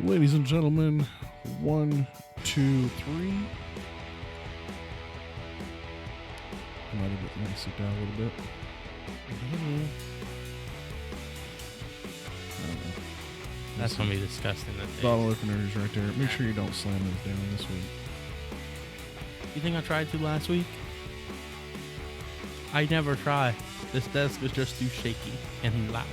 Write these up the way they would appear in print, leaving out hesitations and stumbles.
Ladies and gentlemen, 1, 2, 3. Let me sit down a little bit. That's going to be disgusting. Bottle openers right there. Make sure you don't slam those down this week. You think I tried to last week? I never try. This desk is just too shaky and loud.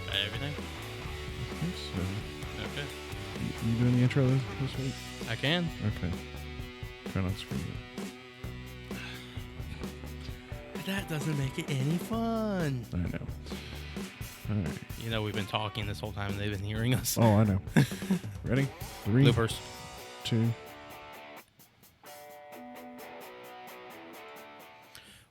Got everything? I think so. Okay. You doing the intro this week? I can. Okay. Try not to screw it. That doesn't make it any fun. I know. All right. You know, we've been talking this whole time and they've been hearing us. Oh, I know. Ready? 3, Loopers. 2.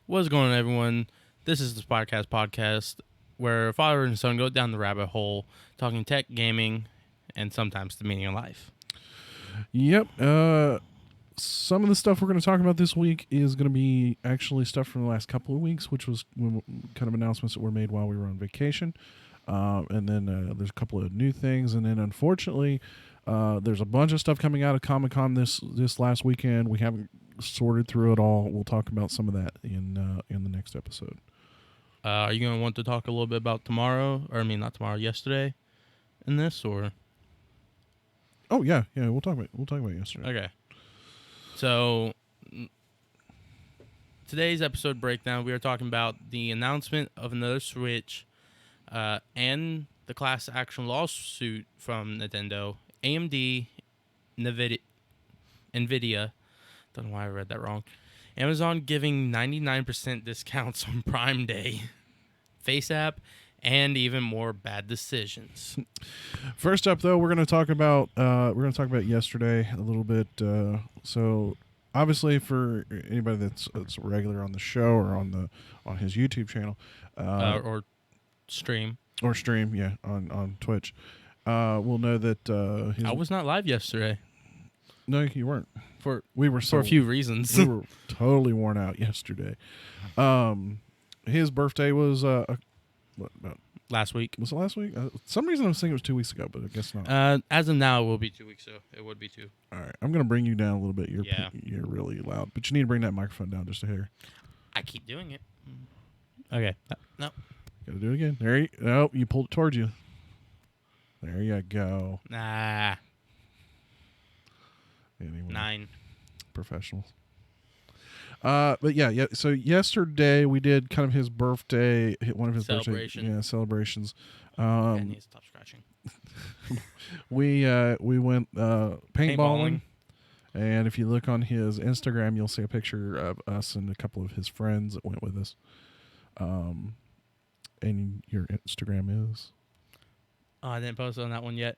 What's going on, everyone? This is the Spidercast Podcast, where father and son go down the rabbit hole, talking tech, gaming, and sometimes the meaning of life. Yep. Some of the stuff we're going to talk about this week is going to be actually stuff from the last couple of weeks, which was kind of announcements that were made while we were on vacation. And then there's a couple of new things. And then, unfortunately, there's a bunch of stuff coming out of Comic-Con this last weekend. We haven't sorted through it all. We'll talk about some of that in the next episode. Are you going to want to talk a little bit about yesterday in this, or? Oh, yeah. We'll talk about yesterday. Okay. So, today's episode breakdown, we are talking about the announcement of another Switch and the class action lawsuit from Nintendo, AMD, NVIDIA, don't know why I read that wrong, Amazon giving 99% discounts on Prime Day, FaceApp, and even more bad decisions. First up, though, we're going to talk about yesterday a little bit. So, obviously, for anybody that's regular on the show or on his YouTube channel, or stream, yeah, on Twitch, we'll know that I was not live yesterday. No, you weren't. For a few reasons. We were totally worn out yesterday. His birthday was about last week. Was it last week? Some reason I was thinking it was 2 weeks ago, but I guess not. As of now, it will be 2 weeks, so it would be 2. All right. I'm going to bring you down a little bit. You're really loud, but you need to bring that microphone down just a hair. I keep doing it. Okay. No. Got to do it again. You pulled it towards you. There you go. Nah. Anyway. 9. Professionals. But yeah. So yesterday we did kind of his birthday, one of his celebrations. I need to stop scratching. we went paintballing, and if you look on his Instagram, you'll see a picture of us and a couple of his friends that went with us. And your Instagram is? Oh, I didn't post on that one yet.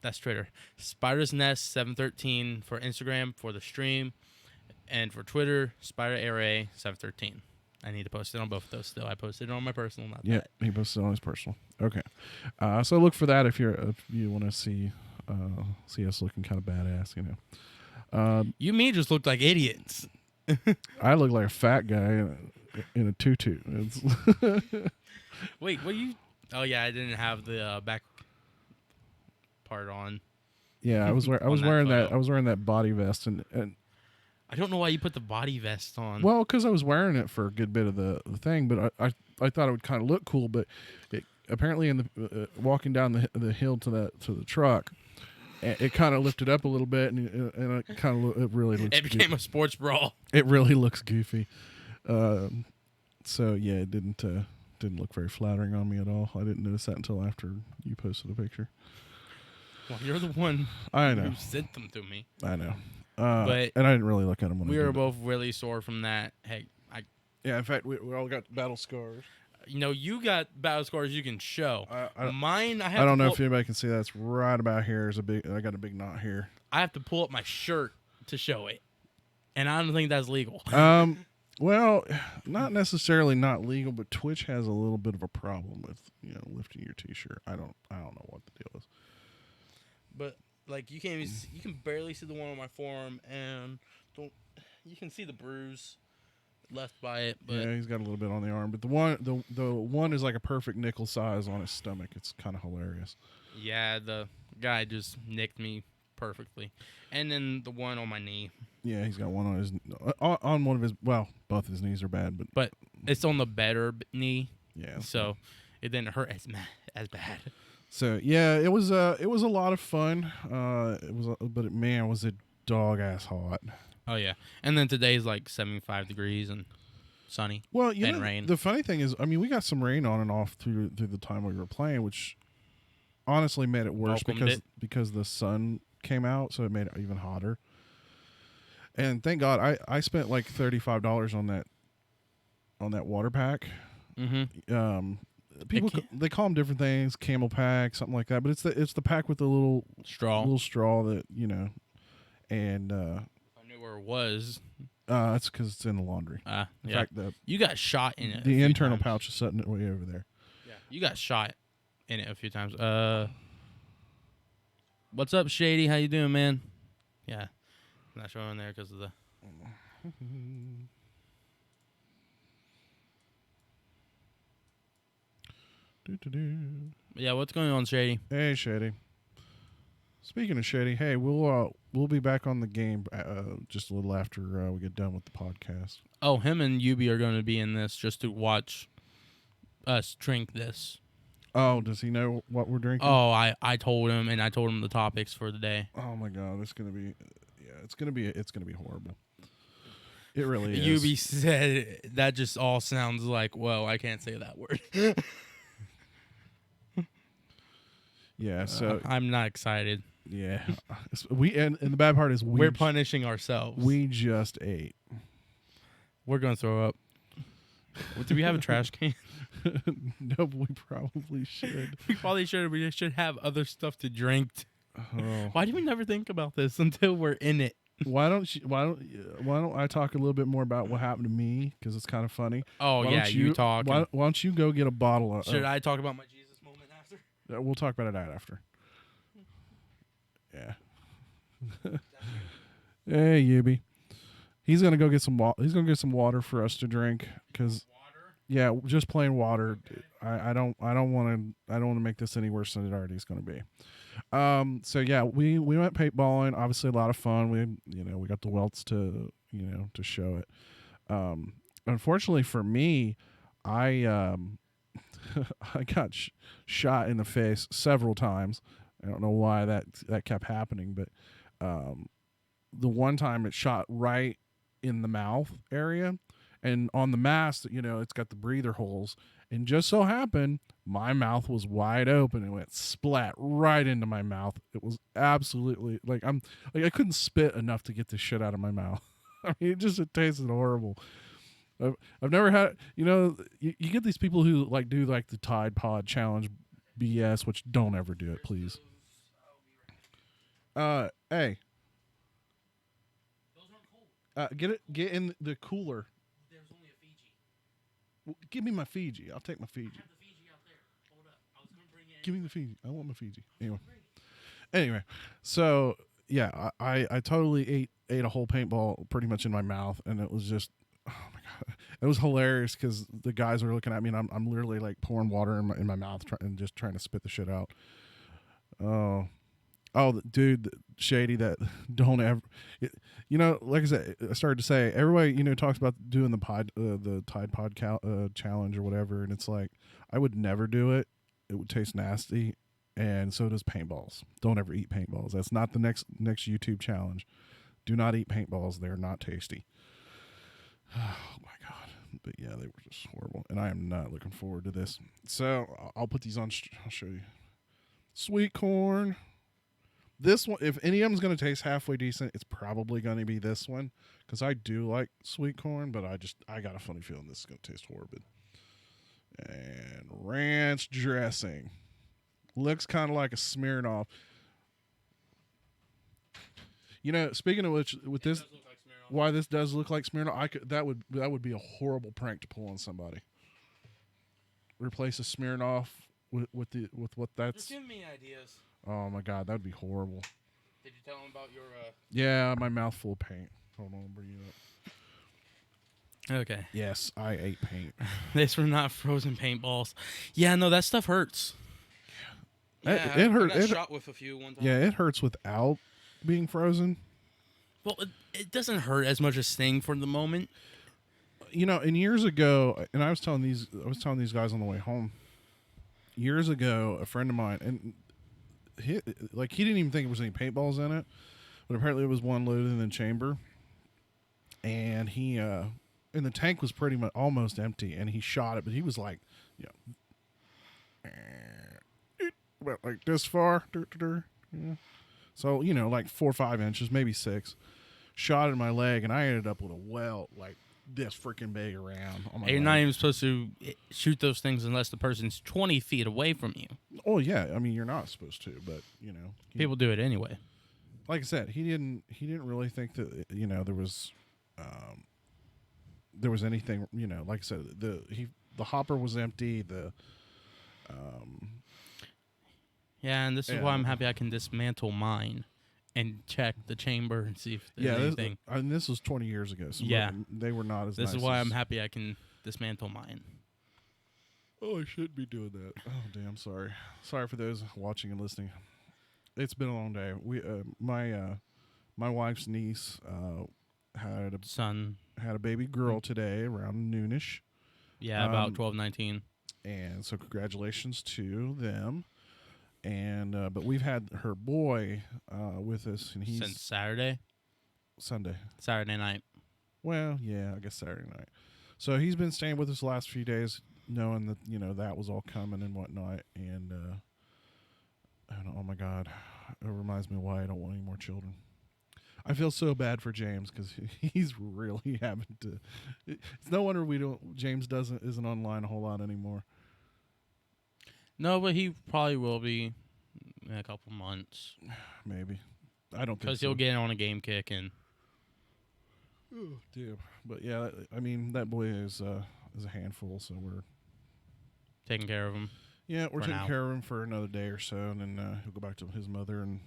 That's Twitter. Spider's Nest 713 for Instagram for the stream, and for Twitter, Spider Array 713. I need to post it on both of those still. I posted it on my personal, not that. Yeah, he posted it on his personal. Okay, so look for that if you want to see us looking kind of badass, you know. You me just looked like idiots. I look like a fat guy in a tutu. Wait, what you? Oh yeah, I didn't have the back part on. Yeah, I was wearing that body vest and I don't know why you put the body vest on. Well, because I was wearing it for a good bit of the thing, but I thought it would kind of look cool. But apparently, in the walking down the hill to the truck, it kind of lifted up a little bit, and it kind of it really looks. It became a sports bra. It really looks goofy. So yeah, it didn't look very flattering on me at all. I didn't notice that until after you posted a picture. Well, you're the one who sent them to me. I know. But and I didn't really look at them when we were both really sore from that. Hey, yeah, in fact, we all got battle scars. You know, you got battle scars you can show. Mine, I don't know if anybody can see that. It's right about here. I got a big knot here. I have to pull up my shirt to show it, and I don't think that's legal. Well, not necessarily not legal, but Twitch has a little bit of a problem with lifting your T-shirt. I don't know what the deal is. But Like you can't even you can barely see the one on my forearm, and you can see the bruise left by it. But yeah, he's got a little bit on the arm, but the one is like a perfect nickel size on his stomach. It's kind of hilarious. yeah, the guy just nicked me perfectly, and then the one on my knee. Yeah, he's got one on his on one of his. Well, both his knees are bad, but it's on the better knee. Yeah, so it didn't hurt as bad. So yeah, it was a lot of fun. But man, was it dog ass hot. Oh yeah, and then today's like 75 degrees and sunny. Well, and rain. The funny thing is, I mean, we got some rain on and off through the time we were playing, which honestly made it worse because the sun came out, so it made it even hotter. And thank God, I spent like $35 on that water pack. Mm-hmm. People they call them different things, camel pack, something like that. But it's the pack with the little straw that and I knew where it was. That's because it's in the laundry. Yeah. In fact, you got shot in it. The internal pouch is sitting way over there. Yeah, you got shot in it a few times. What's up, Shady? How you doing, man? Yeah, I'm not showing there because of the. Yeah, what's going on, Shady? Hey, Shady. Speaking of Shady, hey, we'll be back on the game just a little after we get done with the podcast. Oh, him and Yubi are going to be in this just to watch us drink this. Oh, does he know what we're drinking? Oh, I told him, and I told him the topics for the day. Oh my God, it's gonna be horrible. It really is. Yubi said that just all sounds like, well, I can't say that word. Yeah, so I'm not excited. Yeah, and the bad part is we're punishing ourselves. We just ate. We're gonna throw up. Do we have a trash can? No, but we probably should. We probably should. We should have other stuff to drink. Oh. Why do we never think about this until we're in it? Why don't I talk a little bit more about what happened to me, because it's kind of funny. Oh, yeah, you talk. Why don't you go get a bottle of... Should I talk about my Jesus moment after? We'll talk about it after. Yeah. Hey, Yubi. He's gonna go get some water. He's gonna get some water for us to drink, because just plain water. Okay. I don't want to make this any worse than it already is going to be. So yeah, we went paintballing. Obviously, a lot of fun. We got the welts to show it. Unfortunately for me, I I got shot in the face several times. I don't know why that kept happening, but the one time it shot right in the mouth area, and on the mask, it's got the breather holes, and just so happened my mouth was wide open and went splat right into my mouth. It was absolutely I couldn't spit enough to get this shit out of my mouth. I mean, it tasted horrible. I've never had, you get these people who do the Tide Pod challenge BS, which don't ever do it, please. Hey. Those aren't cold. Get in the cooler. There's only a Fiji. Well, give me my Fiji. I'll take my Fiji. I have the Fiji out there. Hold up. I was going to bring it in. Give me the Fiji. I want my Fiji. Anyway, so yeah, I totally ate a whole paintball pretty much in my mouth, and it was just, oh my God, it was hilarious because the guys were looking at me, and I'm literally pouring water in my mouth and just trying to spit the shit out. Oh, dude, Shady, that don't ever, like I said, I started to say, everybody, talks about doing the Tide Pod challenge or whatever, and it's like, I would never do it. It would taste nasty, and so does paintballs. Don't ever eat paintballs. That's not the next YouTube challenge. Do not eat paintballs. They're not tasty. Oh, my God. But, yeah, they were just horrible, and I am not looking forward to this. So, I'll put these on. I'll show you. Sweet corn. This one, if any of them's going to taste halfway decent, it's probably going to be this one, because I do like sweet corn, but I got a funny feeling this is going to taste horrible. And ranch dressing. Looks kind of like a Smirnoff. Speaking of which, with this, why this does look like Smirnoff, that would be a horrible prank to pull on somebody. Replace a Smirnoff with what that's. Just give me ideas. Oh my God, that'd be horrible. Did you tell him about your? Yeah, my mouth full of paint. Hold on, I'll bring you up. Okay. Yes, I ate paint. These were not frozen paintballs. Yeah, no, that stuff hurts. Yeah, It hurt. I got It, shot with a few one time. yeah, it hurts without being frozen. Well, it doesn't hurt as much as sting for the moment. You know, and years ago, and I was telling these guys on the way home. Years ago, a friend of mine, and he didn't even think there was any paintballs in it, but apparently it was one loaded in the chamber, and and the tank was pretty much almost empty, and he shot it, but he was like, about like this far, yeah. So like 4 or 5 inches, maybe 6. Shot in my leg, and I ended up with a welt like this freaking big around on my You're leg. not even supposed to shoot those things unless the person's 20 feet away from you. Oh yeah, I mean you're not supposed to, but People do it anyway. Like I said, he didn't really think that there was anything. Like I said, the hopper was empty. Yeah, and this is why I'm happy I can dismantle mine and check the chamber and see if there's anything. This was 20 years ago. So yeah, they were not as. This nice is why I'm happy I can dismantle mine. Oh, I shouldn't be doing that. Oh, damn, sorry. Sorry for those watching and listening. It's been a long day. My wife's niece had a baby girl today around noonish. Yeah, about 12-19. And so congratulations to them. And but we've had her boy with us, and he's since Saturday night. Well, yeah, I guess Saturday night. So he's been staying with us the last few days, knowing that that was all coming and whatnot. And oh my God, it reminds me why I don't want any more children. I feel so bad for James because he's really having to. It's no wonder James isn't online a whole lot anymore. No, but he probably will be in a couple months. Maybe. I don't think so. Because he'll get on a game kick and. Oh, damn. But yeah, I mean that boy is a handful, so we're taking care of him. Yeah, we're taking care of him for another day or so, and then he'll go back to his mother and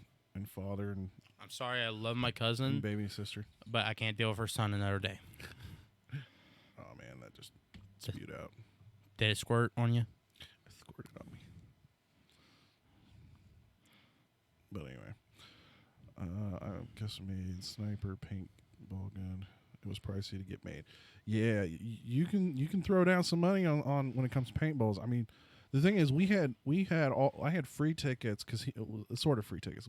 father and. I'm sorry, I love my cousin, and baby sister, but I can't deal with her son another day. Oh man, that just spewed out. Did it squirt on you? It squirted on me. But anyway, I guess I made sniper paintball gun. It was pricey to get made. Yeah, you can throw down some money on when it comes to paintballs. I mean, the thing is, I had free tickets because sort of free tickets.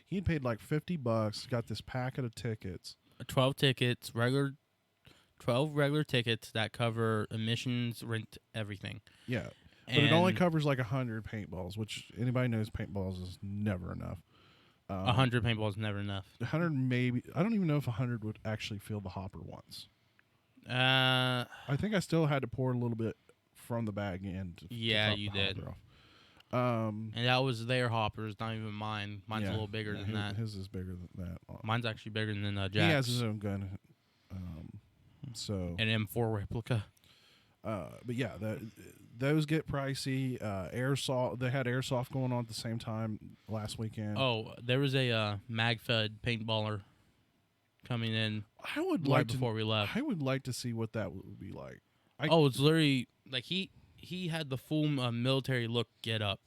He had paid like $50. Got this packet of tickets. 12 tickets, 12 regular tickets that cover admissions, rent, everything. Yeah. But it only covers like 100 paintballs, which anybody knows paintballs is never enough. 100 paintballs is never enough. 100 maybe. I don't even know if 100 would actually fill the hopper once. I think I still had to pour a little bit from the bag in. Yeah, you did. And that was their hoppers, not even mine. Mine's a little bigger than that. His is bigger than that. Mine's actually bigger than Jack's. He has his own gun. So an M4 replica. But yeah, those get pricey. Airsoft. They had airsoft going on at the same time last weekend. Oh, there was a mag-fed paintballer coming in. I would right before we left. I would like to see what that would be like. It's literally like he had the full military look get up.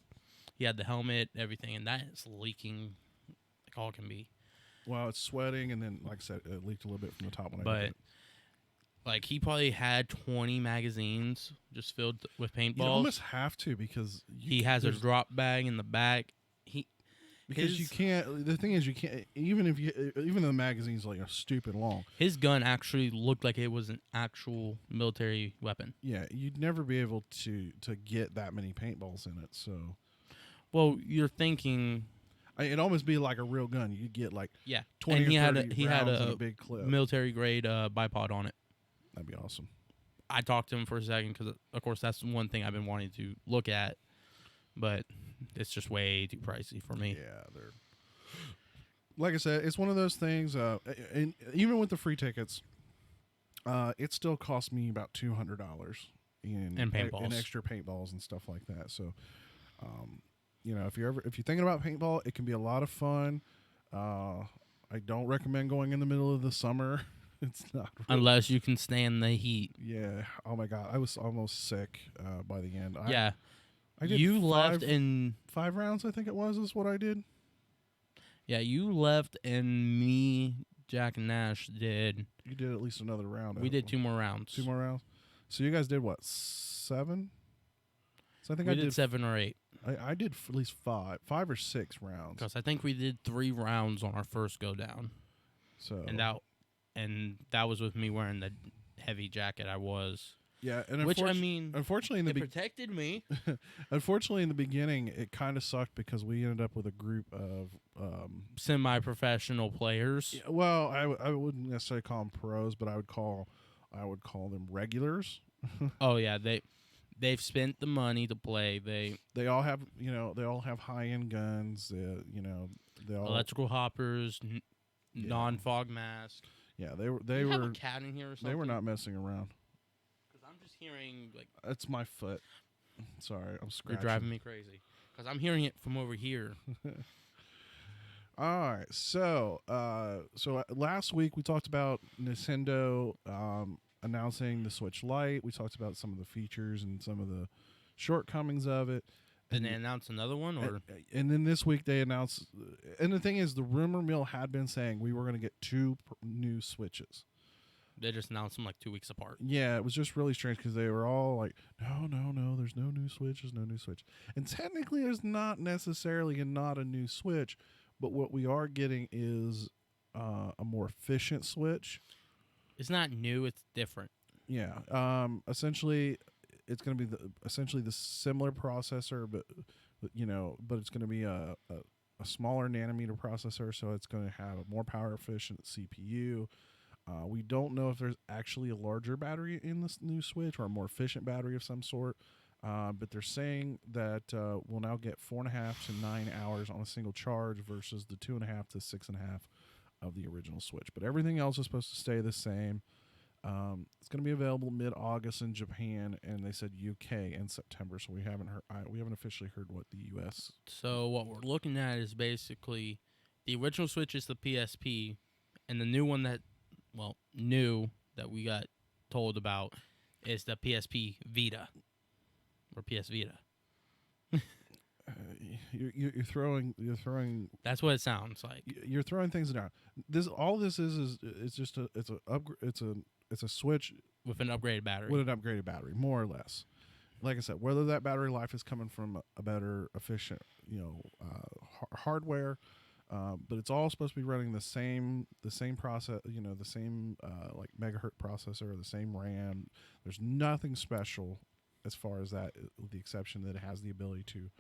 He had the helmet, everything, and that is leaking like all can be. Well, it's sweating, and then like I said, it leaked a little bit from the top when I did it. Like, he probably had 20 magazines just filled with paintballs. You almost have to because he has a drop bag in the back. You can't. The thing is, you can't. Even though the magazine's like stupid long. His gun actually looked like it was an actual military weapon. Yeah, you'd never be able to get that many paintballs in it. So, well, you're thinking. It'd almost be like a real gun. You'd get like 20 and or 30 he had a big clip. Military grade bipod on it. That'd be awesome. I talked to him for a second because, of course, that's one thing I've been wanting to look at, but it's just way too pricey for me. Yeah, they're like I said, it's one of those things. And even with the free tickets, it still cost me about $200 in paintballs, in extra paintballs and stuff like that. So, if you're thinking about paintball, it can be a lot of fun. I don't recommend going in the middle of the summer. It's not really, Unless you can stand the heat. yeah. Oh my god, I was almost sick by the end. Yeah. I did You left and 5 rounds. I think it was is what I did. you left and me, Jack and Nash did. You did at least another round. We did 2 more rounds. 2 more rounds. So you guys did what? 7? So I think We I did 7 or 8. I did at least 5 or 6 rounds. Because I think we did 3 rounds on our first go down. So and that was with me wearing the heavy jacket I was. yeah, and Which, I mean, unfortunately in it the protected me. unfortunately in the beginning it kind of sucked because we ended up with a group of Semi-professional players. yeah, well, I wouldn't necessarily call them pros, but I would call them regulars. Oh, yeah. They've spent the money to play. They all have high end guns. They all Electrical hoppers, Yeah. non-fog mask. yeah Do they you have were a cat in here or something? they were not messing around. Because I'm just hearing, like, That's my foot. Sorry, I'm you're scratching. driving me crazy. Because I'm hearing it from over here. All right, so last week we talked about Nintendo announcing the Switch Lite. We talked about some of the features and some of the shortcomings of it. Did they announce another one? Or And then this week they announced, and the thing is, the rumor mill had been saying we were going to get 2 new Switches. they just announced them like 2 weeks apart? Yeah, it was just really strange because they were all like, no, there's no new Switch, there's no new Switch. And technically there's not necessarily not a new Switch, but what we are getting is a more efficient Switch. It's not new. It's different. Yeah. Essentially, it's going to be essentially the similar processor, but it's going to be a smaller nanometer processor, so it's going to have a more power efficient CPU. We don't know if there's actually a larger battery in this new Switch or a more efficient battery of some sort. But they're saying that we'll now get 4.5 to 9 hours on a single charge versus the 2.5 to 6.5 of the original Switch. But everything else is supposed to stay the same. It's going to be available mid-August in Japan, and they said UK in September. So we haven't officially heard what the US. So what we're looking at is basically the original Switch is the PSP, and the new one that we got told about is the PSP Vita or PS Vita. You're throwing. That's what it sounds like. You're throwing things down. This is just it's a Switch With an upgraded battery. with an upgraded battery, more or less. Like I said, whether that battery life is coming from a better efficient hardware, but it's all supposed to be running the same process, the same like megahertz processor, the same RAM. There's nothing special as far as that, with the exception that it has the ability to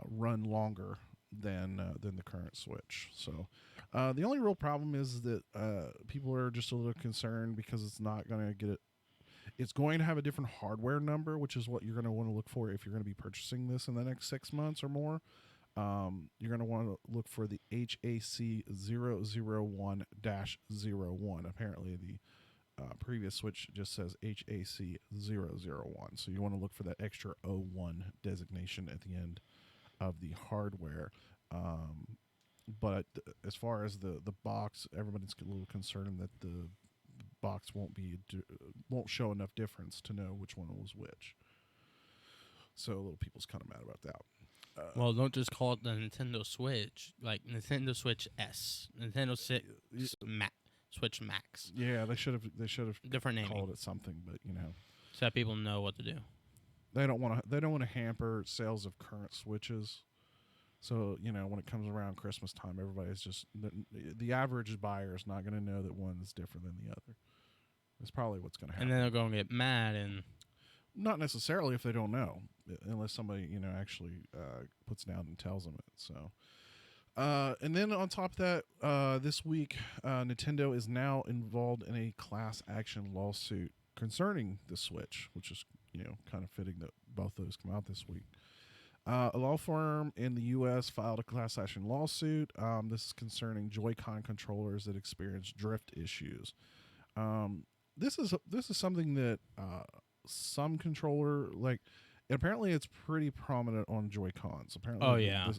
run longer than the current Switch. So the only real problem is that people are just a little concerned because it's not going to get it. It's going to have a different hardware number, which is what you're going to want to look for if you're going to be purchasing this in the next 6 months or more. You're going to want to look for the HAC001-01. Apparently, the previous Switch just says HAC001. So you want to look for that extra 01 designation at the end of the hardware. But as far as the box, everybody's a little concerned that the box won't show enough difference to know which one was which. So a little people's kind of mad about that. Well, don't just call it the Nintendo Switch, like Nintendo Switch S, Nintendo Switch Max. Yeah, they should have Different naming. called it something, but So that people know what to do. they don't want to hamper sales of current Switches. So when it comes around Christmas time, everybody's just the average buyer is not going to know that one is different than the other. That's probably what's going to happen. And then they're going to get mad and. Not necessarily if they don't know, unless somebody actually puts down and tells them it. So, and then on top of that, this week Nintendo is now involved in a class action lawsuit concerning the Switch, which is kind of fitting that both those come out this week. A law firm in the U.S. filed a class action lawsuit. This is concerning Joy-Con controllers that experience drift issues. This is something that. Some controller apparently it's pretty prominent on Joy-Cons. Apparently, Oh yeah,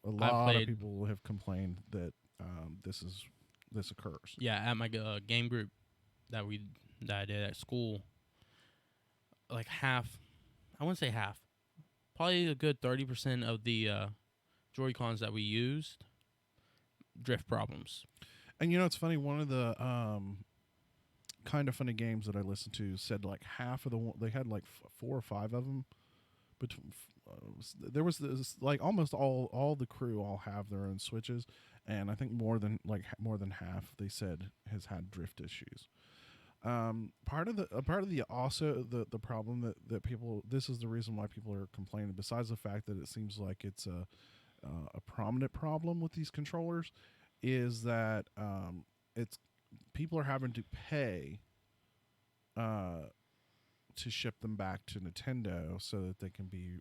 a lot of people have complained that this occurs. Yeah, at my game group that I did at school, like half, I wouldn't say half, probably a good 30% of the Joy-Cons that we used drift problems. And it's funny. One of the kind of funny games that I listened to said like half of they had like 4 or 5 of them. But there was this like almost all the crew all have their own switches, and I think more than half they said has had drift issues. Part of the also the problem that people, this is the reason why people are complaining, besides the fact that it seems like it's a prominent problem with these controllers, is that it's people are having to pay to ship them back to Nintendo so that they can be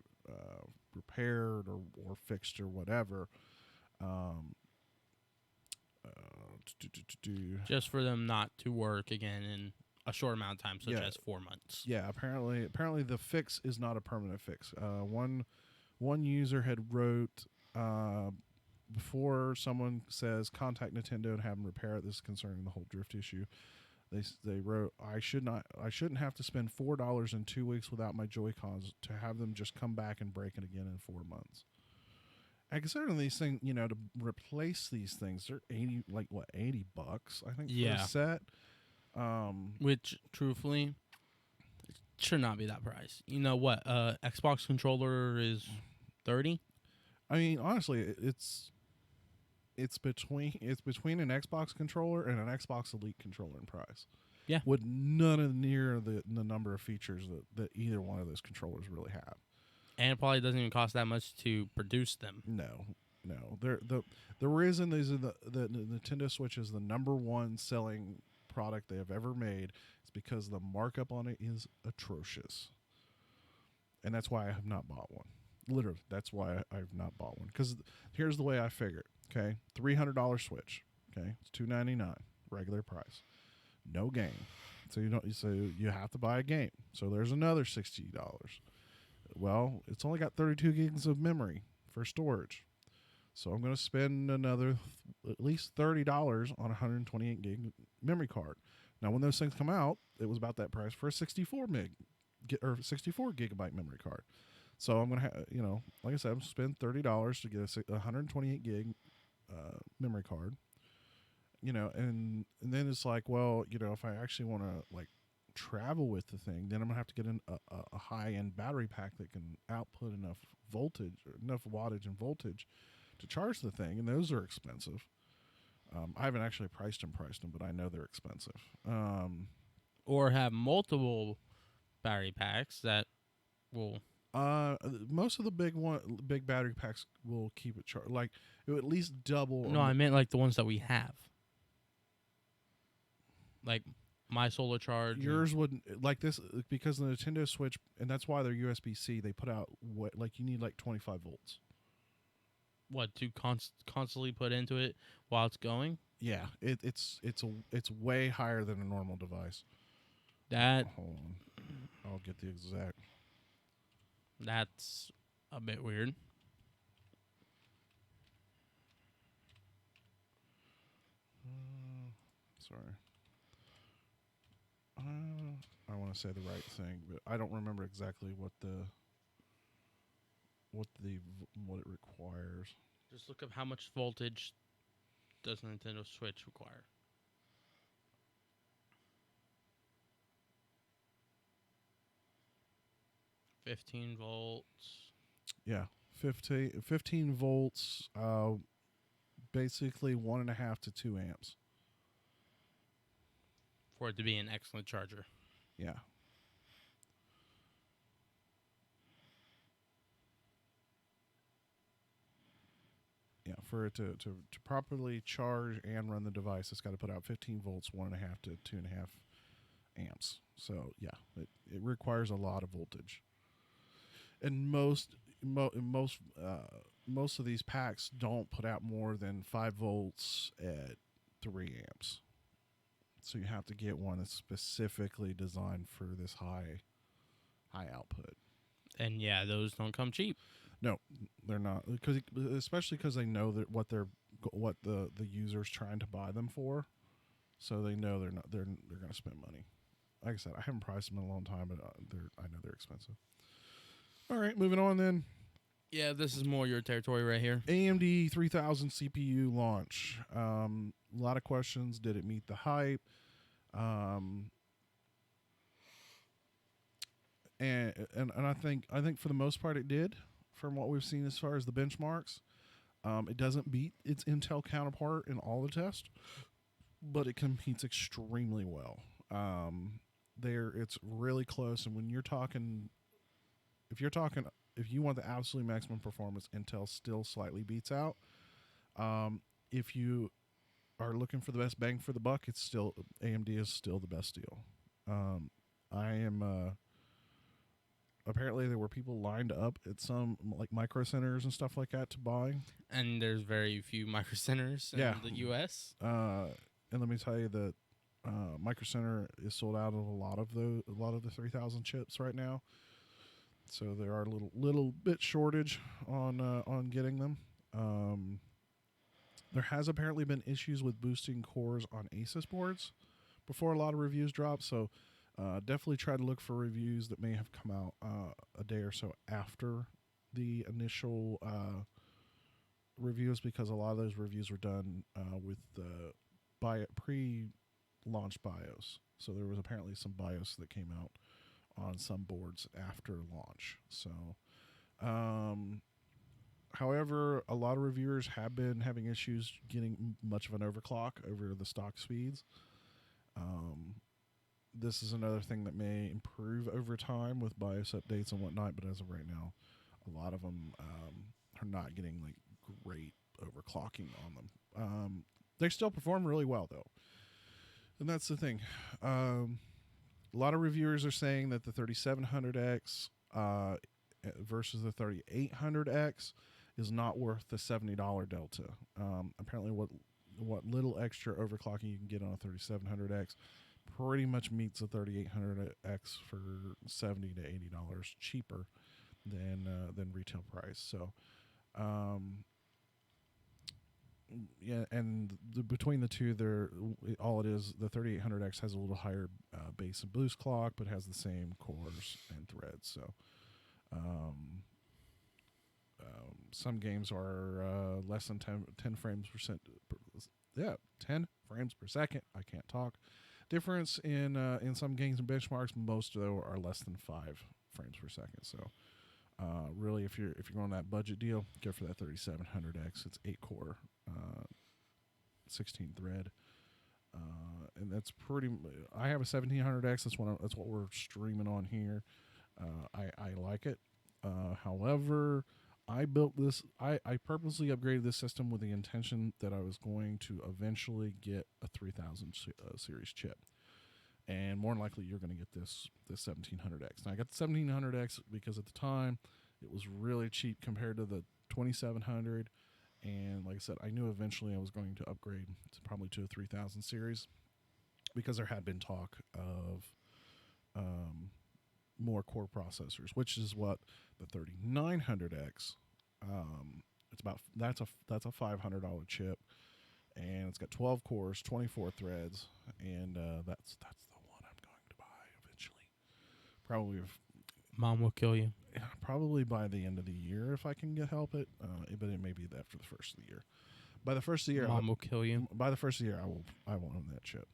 repaired or fixed or whatever. Just for them not to work again in a short amount of time, such as 4 months. Yeah, apparently the fix is not a permanent fix. One user had wrote before someone says contact Nintendo and have them repair it. This is concerning the whole drift issue. They wrote, I shouldn't have to spend $4 in 2 weeks without my Joy-Cons to have them just come back and break it again in 4 months. And considering these things, to replace these things, they're $80 I think, for a set. Which, truthfully, should not be that price. You know what? Xbox controller is $30. I mean, honestly, it's between an Xbox controller and an Xbox Elite controller in price. Yeah. With none of near the number of features that either one of those controllers really have. And it probably doesn't even cost that much to produce them. No. The reason the Nintendo Switch is the number one selling product they have ever made is because the markup on it is atrocious. And that's why I have not bought one. Literally, that's why I've not bought one. Because here's the way I figure it. Okay, $300 Switch. Okay, it's $299 regular price. No game, so you have to buy a game. So there's another $60. Well, it's only got 32 gigs of memory for storage. So I'm going to spend another at least $30 on a 128 gig memory card. Now, when those things come out, it was about that price for a 64 gigabyte memory card. So I'm going to have, like I said, I'm spend $30 to get a 128 gig memory card. And then it's like, well, if I actually want to like travel with the thing, then I'm gonna have to get a high-end battery pack that can output enough voltage, or enough wattage and voltage to charge the thing, and those are expensive. I haven't actually priced them, but I know they're expensive. Or have multiple battery packs that will. Most of the big battery packs will keep it charged. Like it would at least double. No, I meant like the ones that we have. Like my solar charge. Yours wouldn't like this because the Nintendo Switch, and that's why they're USB-C. They put out like you need like 25 volts. What to constantly put into it while it's going? Yeah, it's way higher than a normal device. Hold on, I'll get the exact. That's a bit weird. Sorry. I want to say the right thing, but I don't remember exactly what it requires. Just look up how much voltage does Nintendo Switch require. $15 volts. Yeah, 15 volts. Basically 1.5 to 2 amps. For it to be an excellent charger. Yeah. Yeah, for it to properly charge and run the device, it's got to put out 15 volts, 1.5 to 2.5 amps. So, yeah, it requires a lot of voltage. And most of these packs don't put out more than 5 volts at 3 amps. So you have to get one that's specifically designed for this high output. And yeah, those don't come cheap. No, they're not, especially because they know that what they're what the user's trying to buy them for, so they know they're going to spend money. Like I said, I haven't priced them in a long time, but I know they're expensive. All right, moving on then. Yeah, this is more your territory right here. AMD 3000 CPU launch. A lot of questions. Did it meet the hype? And I think for the most part it did, from what we've seen as far as the benchmarks. It doesn't beat its Intel counterpart in all the tests, but it competes extremely well. It's really close, and when you're talking, if you want the absolute maximum performance, Intel still slightly beats out. If you are looking for the best bang for the buck, it's still AMD is still the best deal. I am. Apparently, there were people lined up at some like micro centers and stuff like that to buy. And there's very few micro centers in the U.S. And let me tell you that Micro Center is sold out of a lot of the 3000 chips right now. So there are a little bit shortage on getting them. There has apparently been issues with boosting cores on Asus boards before a lot of reviews drop. So definitely try to look for reviews that may have come out a day or so after the initial reviews, because a lot of those reviews were done with the pre-launch BIOS. So there was apparently some BIOS that came out on some boards after launch. So, however, a lot of reviewers have been having issues getting much of an overclock over the stock speeds. This is another thing that may improve over time with BIOS updates and whatnot, but as of right now, a lot of them are not getting like great overclocking on them. They still perform really well though, and that's the thing. A lot of reviewers are saying that the 3700X versus the 3800X is not worth the $70 delta. Apparently, what little extra overclocking you can get on a 3700X pretty much meets a 3800X for $70 to $80 cheaper than retail price. So, yeah, and between the two, all it is, the 3800X has a little higher base and boost clock, but has the same cores and threads. So, some games are less than 10 frames per second. Yeah, 10 frames per second. I can't talk. Difference in some games and benchmarks. Most though are less than 5 frames per second. So, really, if you're going that budget deal, go for that 3700X. It's 8 core, 16 thread, and that's pretty. I have a 1700X. That's what we're streaming on here. I like it. However, I built this. I purposely upgraded this system with the intention that I was going to eventually get a 3000 series chip, and more than likely you're going to get this 1700X. Now I got the 1700X because at the time it was really cheap compared to the 2700, and like I said, I knew eventually I was going to upgrade probably to a 3000 series because there had been talk of more core processors, which is what the 3900X. That's a $500 chip, and it's got 12 cores, 24 threads, and that's the one I'm going to buy eventually. Probably, Mom will kill you. Probably by the end of the year if I can help it. But it may be after the first of the year. By the first of the year, Mom will kill you. By the first of the year, I will own that chip.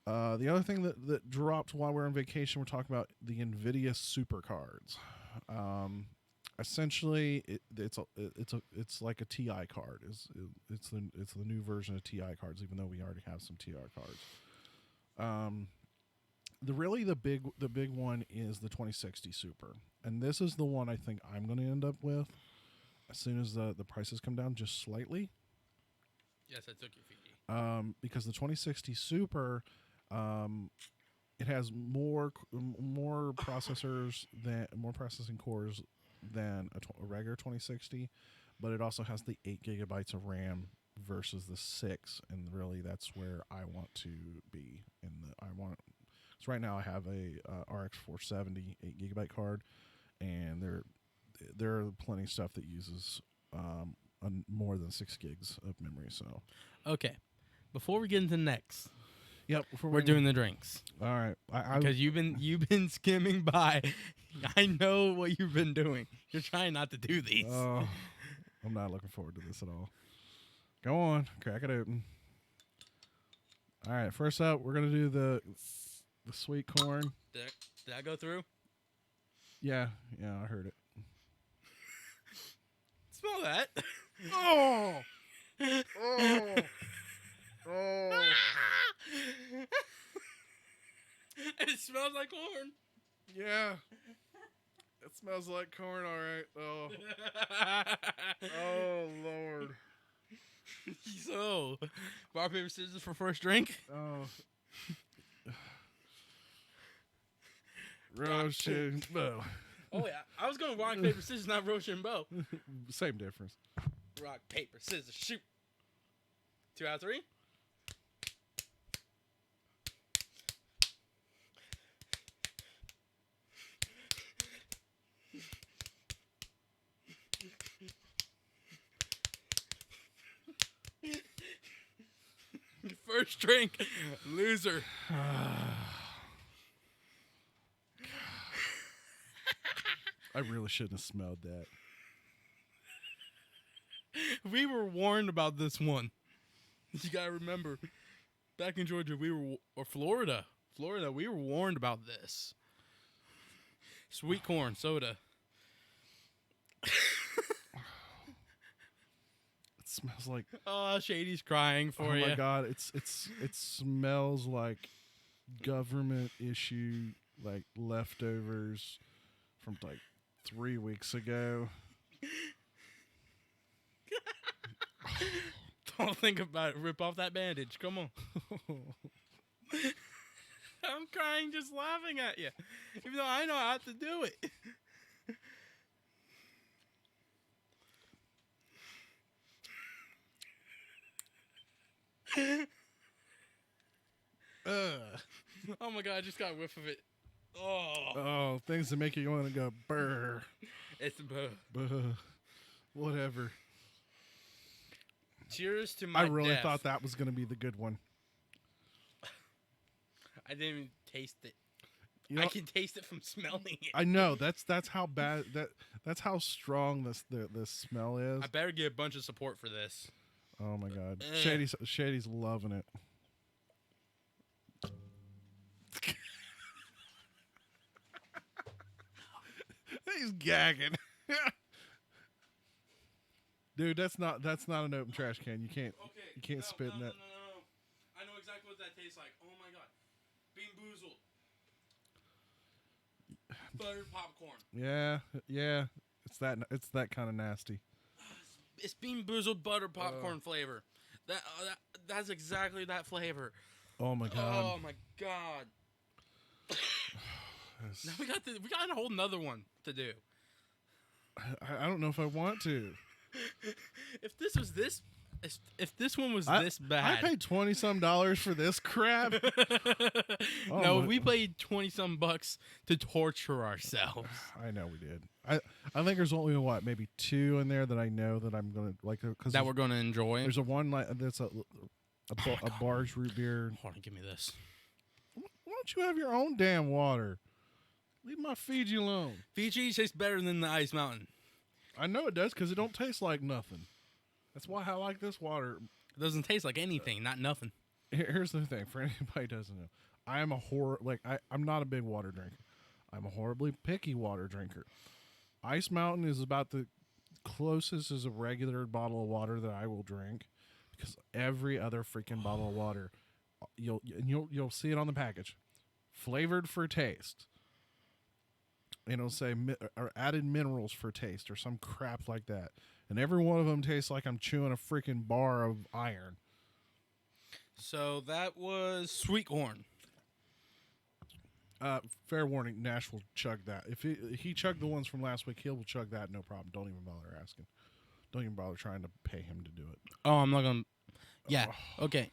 The other thing that dropped while we're on vacation, we're talking about the NVIDIA super cards. Essentially, it's like a TI card. It's the new version of TI cards, even though we already have some TI cards. The big one is the 2060 Super, and this is the one I think I'm going to end up with as soon as the prices come down just slightly. Yes, I took your Fiji. Because the 2060 Super, it has more processors more processing cores than a regular 2060, but it also has the 8 gigabytes of RAM versus the 6, and really that's where I want to be. So right now I have a RX 470 8 gigabyte card, and there are plenty of stuff that uses more than 6 gigs of memory. So, Okay. Before we get into next, yep, before we're doing the drinks. All right, Because you've been skimming by. I know what you've been doing. You're trying not to do these. I'm not looking forward to this at all. Go on, crack it open. All right, first up, we're gonna do the sweet corn. Did I go through? Yeah, I heard it. Smell that. Oh, oh, oh! It smells like corn. Yeah, it smells like corn. All right. Oh, oh Lord. So, rock, paper, scissors for first drink. Oh. Rochambeau. Oh yeah, I was going rock, paper, scissors, not Rochambeau. Same difference. Rock, paper, scissors, shoot. 2 out of 3. First drink, loser. I really shouldn't have smelled that. We were warned about this one. You gotta remember, back in Georgia, or Florida, we were warned about this. Sweet corn soda. It smells like. Oh, Shady's crying for you. Oh my God! It smells like government issue, like leftovers from like 3 weeks ago. Don't think about it. Rip off that bandage. Come on. I'm crying just laughing at you, even though I know how to do it. Oh my God, I just got a whiff of it. Oh, things that make you want to go brr. It's buh. Whatever. Cheers to my I really death. thought that was going to be the good one. I didn't even taste it. You know, I can taste it from smelling it. I know that's how bad that's how strong this smell is. I better get a bunch of support for this. Oh my God, Shady's loving it. He's gagging. Dude, that's not an open trash can. You can't spit in that. No. I know exactly what that tastes like. Oh my God. Bean boozled. Buttered popcorn. Yeah. It's that kind of nasty. It's bean boozled buttered popcorn flavor. That's exactly that flavor. Oh my God. Oh my God. Now we got a whole nother one to do. I don't know if I want to. If this one was this bad, I paid $20-some for this crap. We paid $20-some to torture ourselves. I know we did. I think there's only maybe 2 in there that I know that I'm gonna like that we're gonna enjoy. There's a one that's a barge root beer. Hold on, give me this. Why don't you have your own damn water? Leave my Fiji alone. Fiji tastes better than the Ice Mountain. I know it does because it don't taste like nothing. That's why I like this water. It doesn't taste like anything, not nothing. Here's the thing, for anybody who doesn't know, I am I'm not a big water drinker. I'm a horribly picky water drinker. Ice Mountain is about the closest as a regular bottle of water that I will drink, because every other freaking bottle of water, you'll see it on the package, flavored for taste. And it'll say or added minerals for taste or some crap like that. And every one of them tastes like I'm chewing a freaking bar of iron. So that was sweet corn. Fair warning, Nash will chug that. If he chugged the ones from last week, he'll chug that, no problem. Don't even bother asking. Don't even bother trying to pay him to do it. Oh, I'm not going to. Yeah, okay.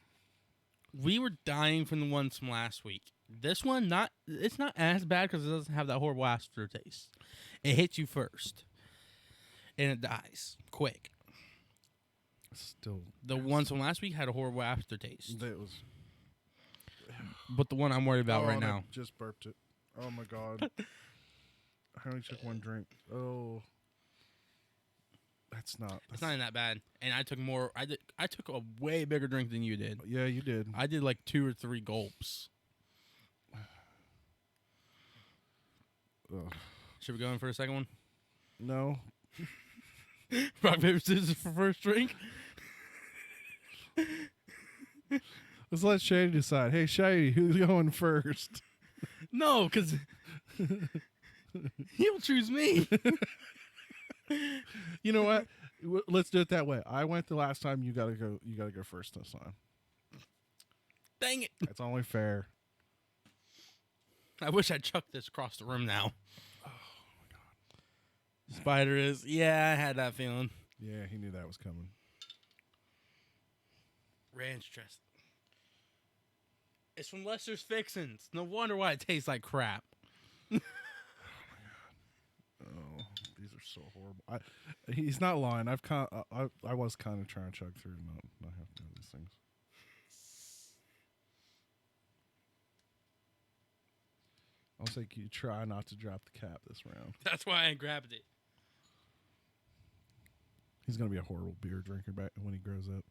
We were dying from the ones from last week. This one, it's not as bad because it doesn't have that horrible aftertaste. It hits you first, and it dies quick. Still, The ones from last week had a horrible aftertaste. that was. But the one I'm worried about right and I now. just burped it. Oh my god! I only took one drink. Oh, that's not. It's not even that bad. And I took more. I took a way bigger drink than you did. Yeah, you did. I did like 2 or 3 gulps. Ugh. Should we go in for a second one? No. Rock, paper, scissors for first drink? Let's let Shady decide. Hey, Shady, who's going first? No, because he'll choose me. You know what? Let's do it that way. I went the last time. You gotta go. You gotta go first this time. Dang it. That's only fair. I wish I chucked this across the room now. Oh, my God. Spider is. Yeah, I had that feeling. Yeah, he knew that was coming. Ranch dressing. It's from Lester's Fixins. No wonder why it tastes like crap. Oh, these are so horrible. He's not lying. I was kind of trying to chug through and not have to do these things. I'll say you try not to drop the cap this round. That's why I grabbed it. He's gonna be a horrible beer drinker back when he grows up.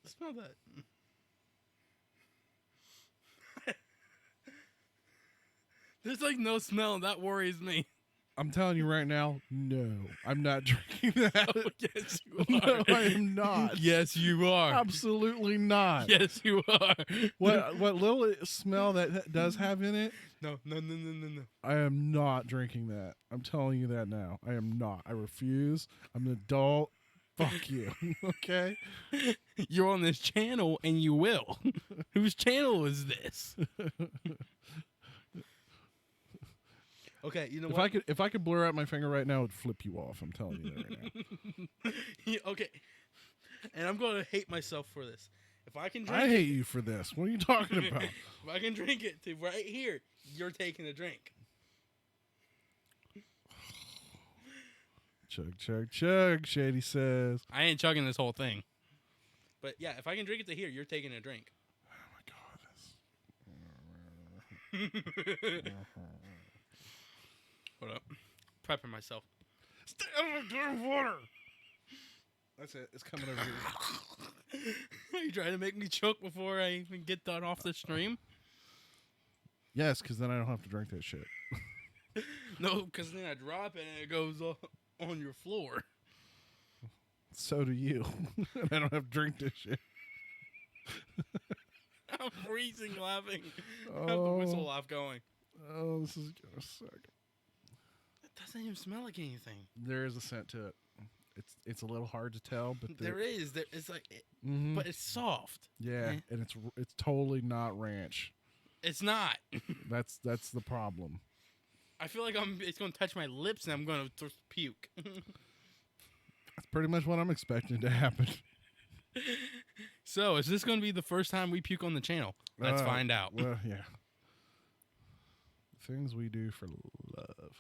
Smell that. There's like no smell. That worries me. I'm telling you right now, no, I'm not drinking that. Oh, yes, you are. No, I am not. Yes, you are. Absolutely not. Yes, you are. What little smell that does have in it? No. I am not drinking that. I'm telling you that now. I am not. I refuse. I'm an adult. Fuck you. Okay? You're on this channel and you will. Whose channel is this? Okay, you know what? If I could blur out my finger right now, it would flip you off. I'm telling you that right now. Okay. And I'm going to hate myself for this. If I can drink I hate you for this. What are you talking about? If I can drink it to right here, you're taking a drink. Chug, chug, chug, Shady says. I ain't chugging this whole thing. But yeah, if I can drink it to here, you're taking a drink. Oh my god. Hold up. Prepping myself. Stay out of my damn water. That's it. It's coming over here. Are you trying to make me choke before I even get done off the stream? Yes, because then I don't have to drink that shit. No, because then I drop it and it goes on your floor. So do you. I don't have to drink this shit. I'm freezing laughing. I have the whistle off going. Oh, this is gonna suck. It doesn't even smell like anything. There is a scent to it. It's a little hard to tell, but There is. It's like, mm-hmm. but it's soft. Yeah, and it's totally not ranch. It's not. That's the problem. I feel like it's going to touch my lips and I'm going to puke. That's pretty much what I'm expecting to happen. So, is this going to be the first time we puke on the channel? Let's find out. Well, yeah. Things we do for love.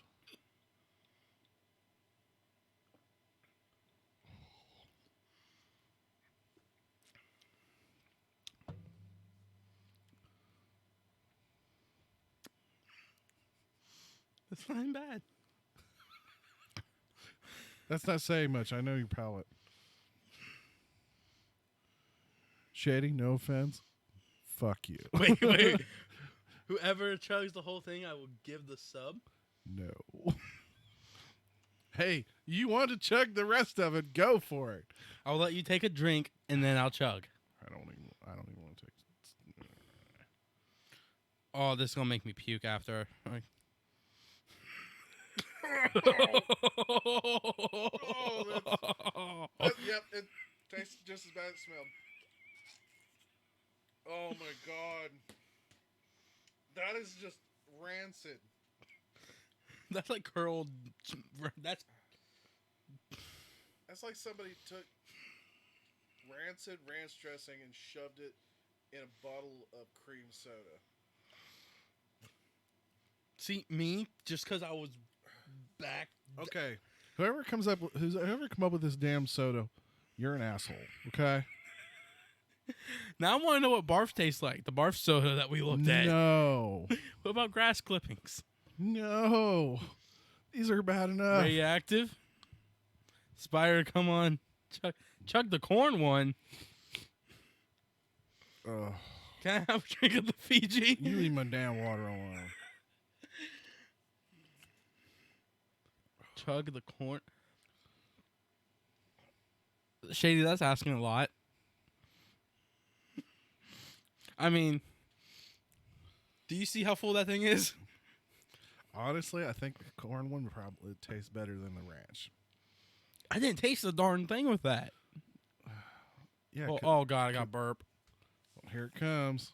It's not bad. That's not saying much. I know your palate. Shady, no offense. Fuck you. Wait. Whoever chugs the whole thing, I will give the sub. No. Hey, you want to chug the rest of it? Go for it. I'll let you take a drink and then I'll chug. I don't even want to take. Oh, this is gonna make me puke after. Like... Yep, it tastes just as bad as it smelled. Oh my god. That is just rancid. That's like curled. That's like somebody took rancid ranch dressing and shoved it in a bottle of cream soda. See, me, just because I was back. Okay. Whoever come up with this damn soda, you're an asshole. Okay. Now I want to know what barf tastes like. The barf soda that we looked at. No. What about grass clippings? No. These are bad enough. Radioactive. Spider, come on. Chug the corn one. Can I have a drink of the Fiji? You leave my damn water alone. Chug the corn. Shady, that's asking a lot. I mean, do you see how full that thing is? Honestly, I think the corn one would probably taste better than the ranch. I didn't taste the darn thing with that. Yeah. Oh God, I got burp. Well, here it comes.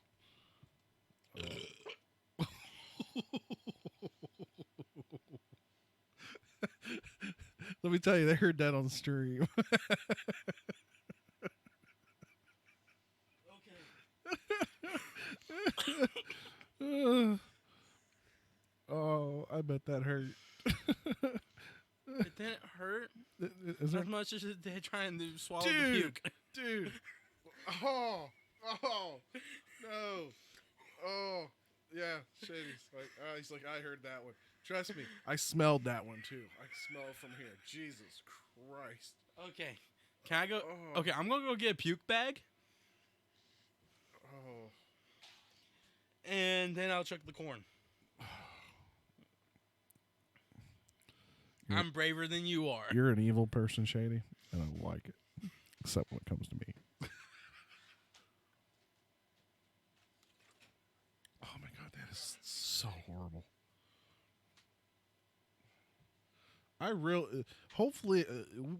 Let me tell you, they heard that on the stream. Oh, I bet that hurt. It didn't hurt Is there... as much as it did trying to swallow the puke. Dude. Oh, no. Oh, yeah. Shady's like, he's like, I heard that one. Trust me, I smelled that one too. I smell from here. Jesus Christ. Okay. Can I go? Oh. Okay, I'm going to go get a puke bag. Oh. And then I'll chuck the corn. I'm braver than you are. You're an evil person, Shady, and I like it. Except when it comes to me. Oh my God, that is so horrible. Hopefully,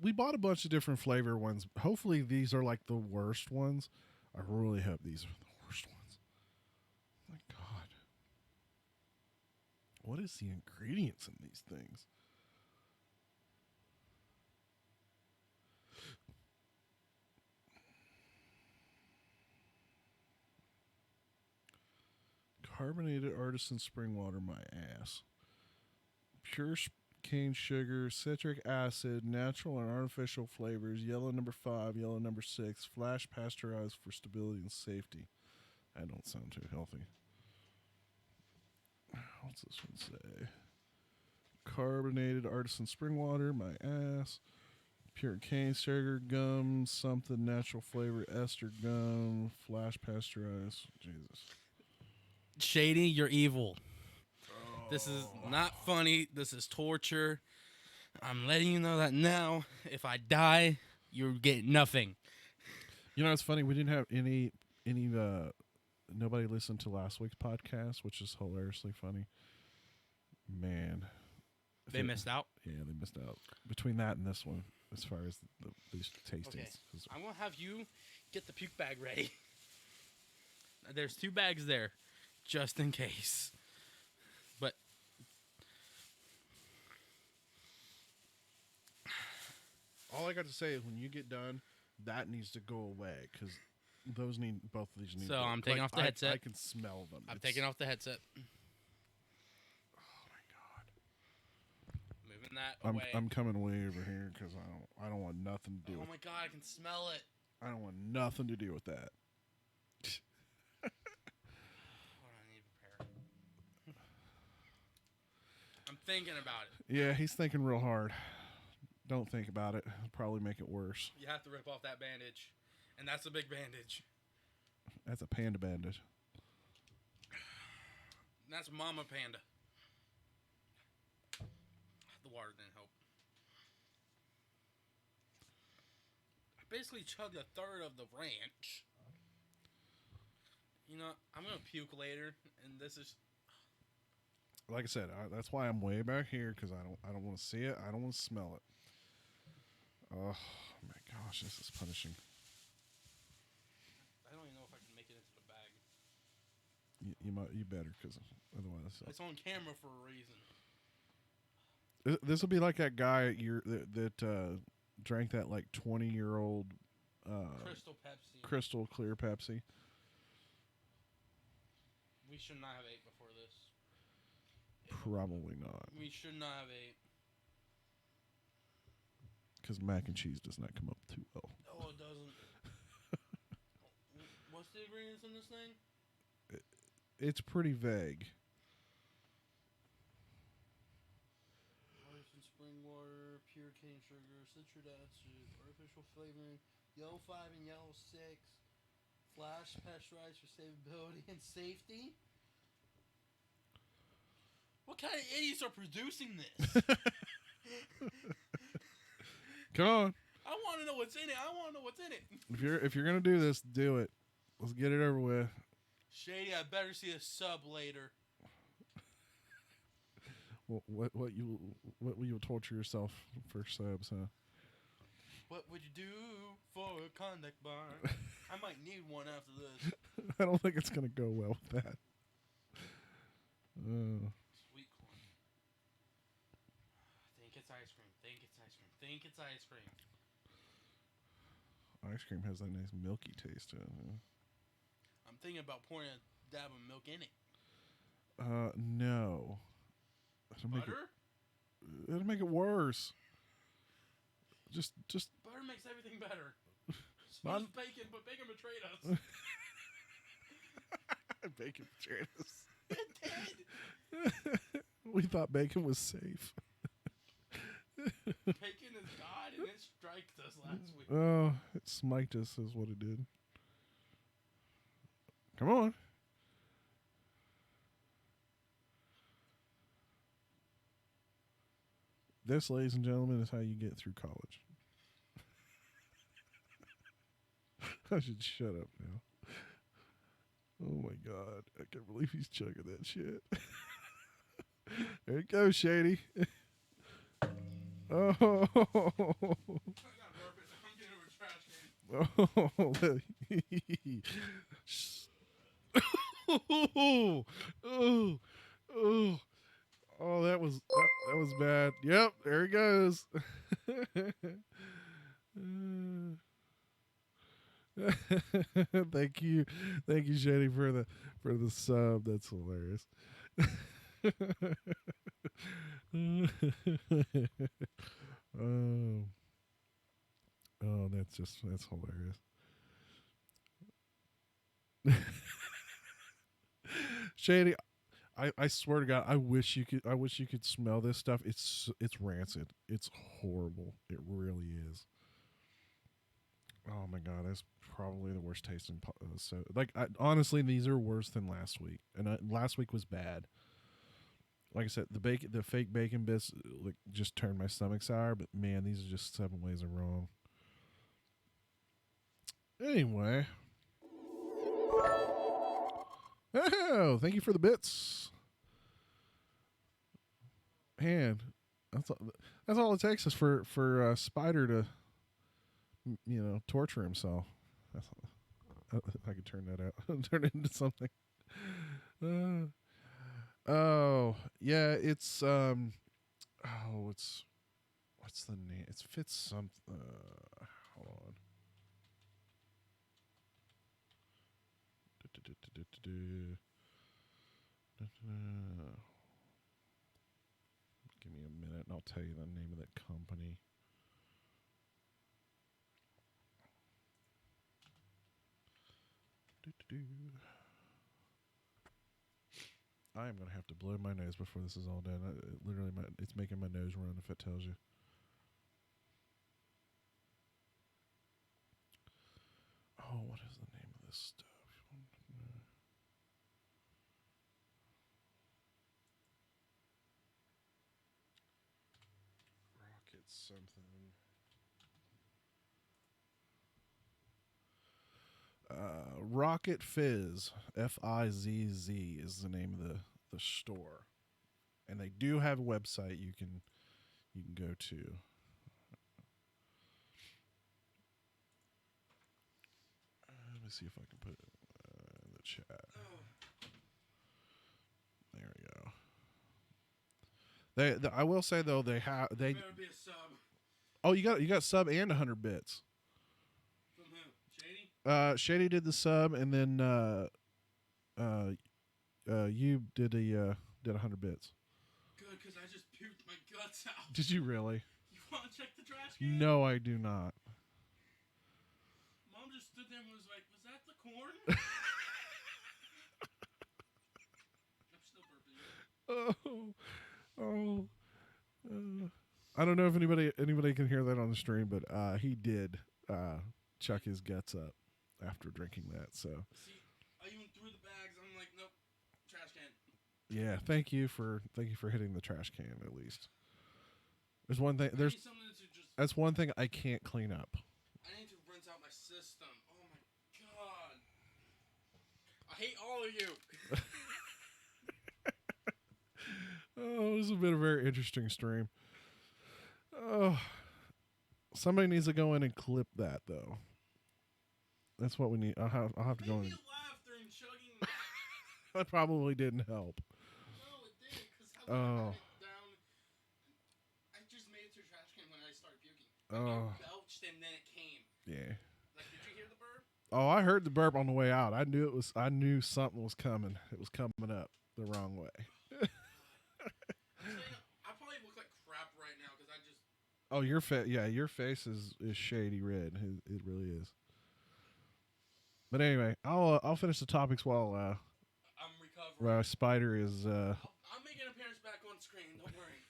we bought a bunch of different flavor ones. Hopefully, these are like the worst ones. I really hope these are the worst ones. My God. What is the ingredients in these things? Carbonated artisan spring water, my ass. Pure cane sugar, citric acid, natural and artificial flavors, yellow number 5, yellow number 6, flash pasteurized for stability and safety. That don't sound too healthy. What's this one say? Carbonated artisan spring water, my ass. Pure cane sugar, gum, something, natural flavor, ester gum, flash pasteurized. Jesus. Shady, you're evil. This is not funny. This is torture. I'm letting you know that now. If I die, you get nothing. You know, it's funny. We didn't have any nobody listened to last week's podcast, which is hilariously funny. Man. They missed out? Yeah, they missed out. Between that and this one, as far as these tastings. Okay. I'm going to have you get the puke bag ready. There's 2 bags there, just in case. But all I got to say is when you get done, that needs to go away because both of these need. So I'm taking off the headset. I can smell them. I'm taking off the headset. Oh my God! Moving that away. I'm coming way over here because I don't want nothing to do. Oh with my God! I can smell it. I don't want nothing to do with that. Hold on, I need to prepare. I'm thinking about it. Yeah, he's thinking real hard. Don't think about it. It'll probably make it worse. You have to rip off that bandage. And that's a big bandage. That's a panda bandage. And that's Mama Panda. The water didn't help. I basically chugged a third of the ranch. You know, I'm going to puke later. And this is... Like I said, that's why I'm way back here because I don't want to see it. I don't want to smell it. Oh my gosh, this is punishing. I don't even know if I can make it into the bag. You better because otherwise it's on camera for a reason. This will be like that guy that drank that like 20-year-old crystal clear Pepsi. We should not have ate before this. Probably not. We should not have ate. because mac and cheese does not come up too well. No, it doesn't. What's the ingredients in this thing? It's pretty vague. Rice and spring water, pure cane sugar, citric acid, artificial flavoring, yellow 5 and yellow 6, flash pasteurized for savability and safety. What kind of idiots are producing this? Come on. I want to know what's in it. If you're gonna do this, do it. Let's get it over with. Shady, I better see a sub later. Well, what will you torture yourself for subs, huh? What would you do for a contact bar? I might need one after this. I don't think it's gonna go well with that. Sweet corn. Think it's ice cream. Think it's ice cream. Ice cream has that nice milky taste to it. Huh? I'm thinking about pouring a dab of milk in it. No. Butter? It'll make it worse. Just Butter makes everything better. Smells bacon, but bacon betrayed us. Bacon betrayed us. It did. We thought bacon was safe. Bacon is God, and it striked us last week. Oh, it smiked us is what it did. Come on. This, ladies and gentlemen, is how you get through college. I should shut up now. Oh my God. I can't believe he's chugging that shit. There it goes, Shady. Oh. Oh, that was bad. Yep, there he goes. Thank you, Shady, for the sub. That's hilarious. Oh, that's hilarious. Shady, I swear to God, I wish you could smell this stuff. It's rancid. It's horrible. It really is. Oh my God, that's probably the worst tasting. So, honestly, these are worse than last week, and last week was bad. Like I said, the fake bacon bits just turned my stomach sour. But man, these are just 7 ways of wrong. Anyway, oh, thank you for the bits. Man, that's all it takes is for Spider to, torture himself. I could turn that out, turn it into something. Oh yeah, it's what's the name? It's Fitz something. Hold on. Give me a minute and I'll tell you the name of that company. I am going to have to blow my nose before this is all done. It's making my nose run if it tells you. Oh, what is the name of this stuff? Rocket something. Rocket Fizz, Fizz is the name of the store, and they do have a website you can go to. Let me see if I can put it in the chat. There we go. I will say though they better be a sub. Oh, you got sub and 100 bits. From who? Shady? Shady did the sub, and then you did 100 bits. Good, because I just puked my guts out. Did you really? You want to check the trash can? No, I do not. Mom just stood there and was like, "Was that the corn?" I'm still burping. I don't know if anybody can hear that on the stream, but he did chuck his guts up after drinking that. So See, I even threw the bags. I'm like, nope, trash can. yeah, thank you for hitting the trash can at least. There's one thing. That's one thing I can't clean up. I need to rinse out my system. Oh my god, I hate all of you. Oh, this has been a very interesting stream. Oh, somebody needs to go in and clip that though. That's what we need. I'll have to go in. Laugh during chugging. That probably didn't help. No, it didn't. Because how I had it down. I just made it to the trash can when I started puking. Like, it belched and then it came. Yeah. Like, did you hear the burp? Oh, I heard the burp on the way out. I knew something was coming. It was coming up the wrong way. I probably look like crap right now because I just. Oh, your face is shady red. It really is. But anyway, I'll finish the topics while I'm recovering. Spider is. I'm making an appearance back on screen. Don't worry.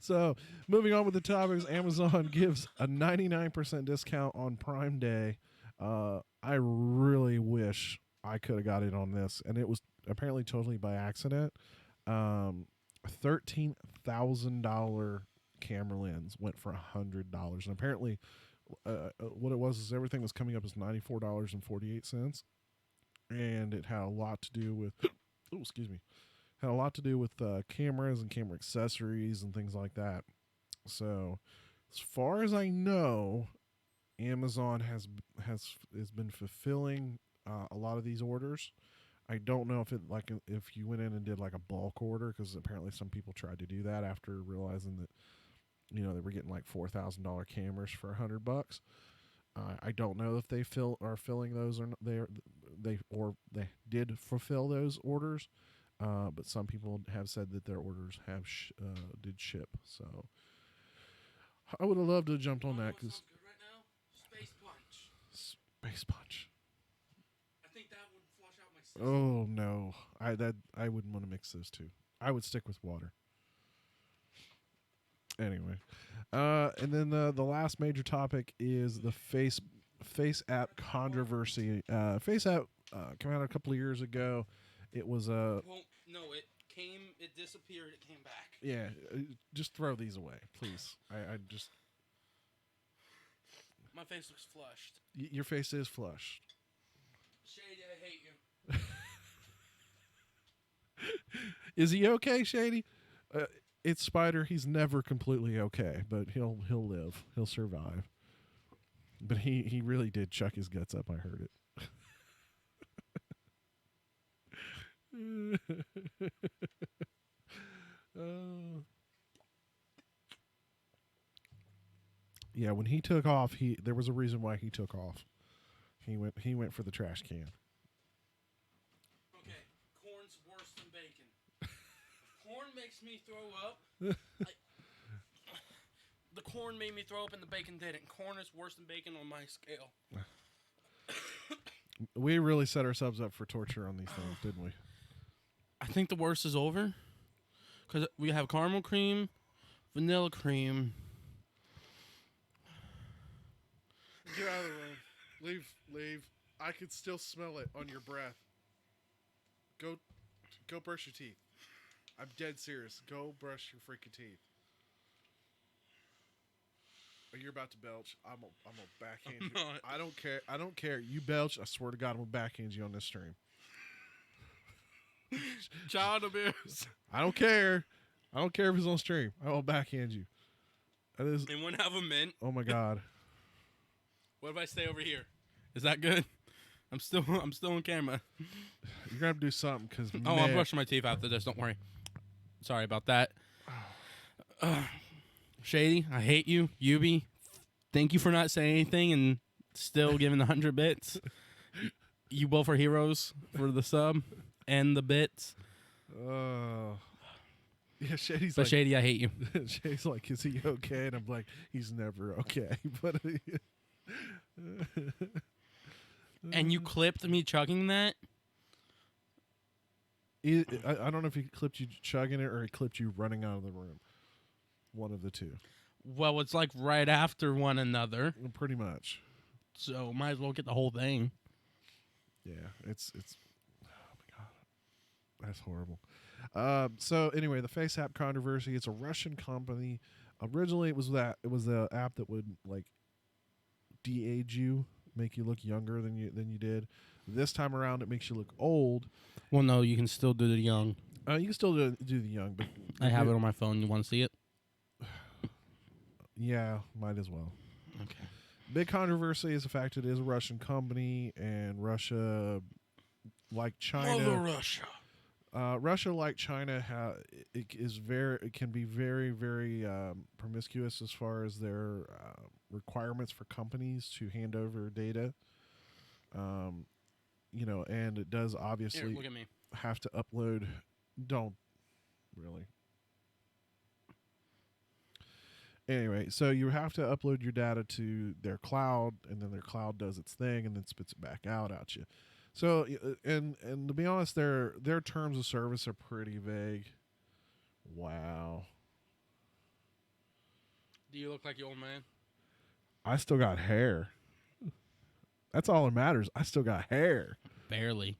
So, moving on with the topics, Amazon gives a 99% discount on Prime Day. I really wish I could have got in on this, and it was apparently totally by accident. $13,000 camera lens went for $100, and apparently, what it was is everything was coming up as $94.48, and it had a lot to do with. Oh, excuse me. Had a lot to do with cameras and camera accessories and things like that. So, as far as I know, Amazon has been fulfilling a lot of these orders. I don't know if you went in and did like a bulk order, because apparently some people tried to do that after realizing that they were getting like $4,000 cameras for $100. I don't know if they are filling those or not. They did fulfill those orders. But some people have said that their orders have did ship. So I would have loved to have jumped on that because right now, Space Punch. Space Punch. I think that would flush out my system. Oh no, I wouldn't want to mix those two. I would stick with water. Anyway, and then the last major topic is the Face app controversy. Face app came out a couple of years ago. It was Well, no, it disappeared, it came back. Yeah, just throw these away, please. I just. My face looks flushed. Your face is flushed. Shady, I hate you. Is he okay, Shady? It's Spider. He's never completely okay, but he'll live. He'll survive. But he really did chuck his guts up. I heard it. Yeah, when he took off, there was a reason why he took off. He went for the trash can. Okay, corn's worse than bacon. Corn makes me throw up. The corn made me throw up and the bacon didn't. Corn is worse than bacon on my scale. We really set ourselves up for torture on these things, didn't we? I think the worst is over. Because we have caramel cream, vanilla cream. Get out of the room. Leave. I could still smell it on your breath. Go brush your teeth. I'm dead serious. Go brush your freaking teeth. Or you're about to belch. I'm gonna backhand you. I don't care. You belch. I swear to God, I'm gonna backhand you on this stream. Child abuse. I don't care. I don't care if it's on stream. I will backhand you. That is. Anyone have a mint? Oh my God. What if I stay over here? Is that good? I'm still on camera. You're gonna have to do something because. Oh, I'm brushing my teeth after this. Don't worry. Sorry about that. Shady, I hate you. Yubi, thank you for not saying anything and still giving the 100 bits. You both are heroes for the sub and the bits. Yeah, Shady's But like, Shady, I hate you. Shady's like, is he okay? And I'm like, he's never okay. But And you clipped me chugging that? I don't know if he clipped you chugging it or he clipped you running out of the room. One of the two. Well, it's like right after one another. Pretty much. So might as well get the whole thing. Yeah, it's. Oh my god, that's horrible. So anyway, the Face app controversy. It's a Russian company. Originally, it was the app that would like de-age you, make you look younger than you did. This time around, it makes you look old. Well, no, you can still do the young. You can still do the young, but I have it on my phone. You want to see it? Yeah, might as well. Okay. Big controversy is the fact it is a Russian company, and Russia, like China, Mother Russia. Russia, like China, it can be very, very promiscuous as far as their requirements for companies to hand over data. And it does obviously Here, look at me. have to upload. Don't really. Anyway, so you have to upload your data to their cloud, and then their cloud does its thing, and then spits it back out at you. So, and to be honest, their terms of service are pretty vague. Wow. Do you look like your old man? I still got hair. That's all that matters. I still got hair. Barely.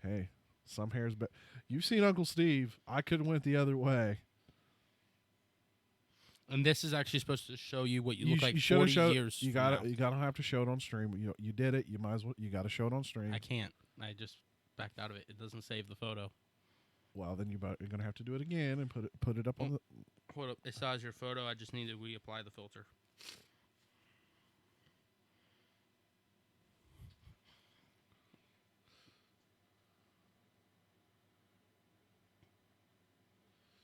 Hey, some hair's better. You've seen Uncle Steve. I could have went the other way. And this is actually supposed to show you what you look like 40 years You from got now. it. You gotta have to show it on stream. You did it. You might as well. You got to show it on stream. I can't. I just backed out of it. It doesn't save the photo. Well, then you're gonna have to do it again and put it up on the. Hold up. It saws your photo. I just need to reapply the filter.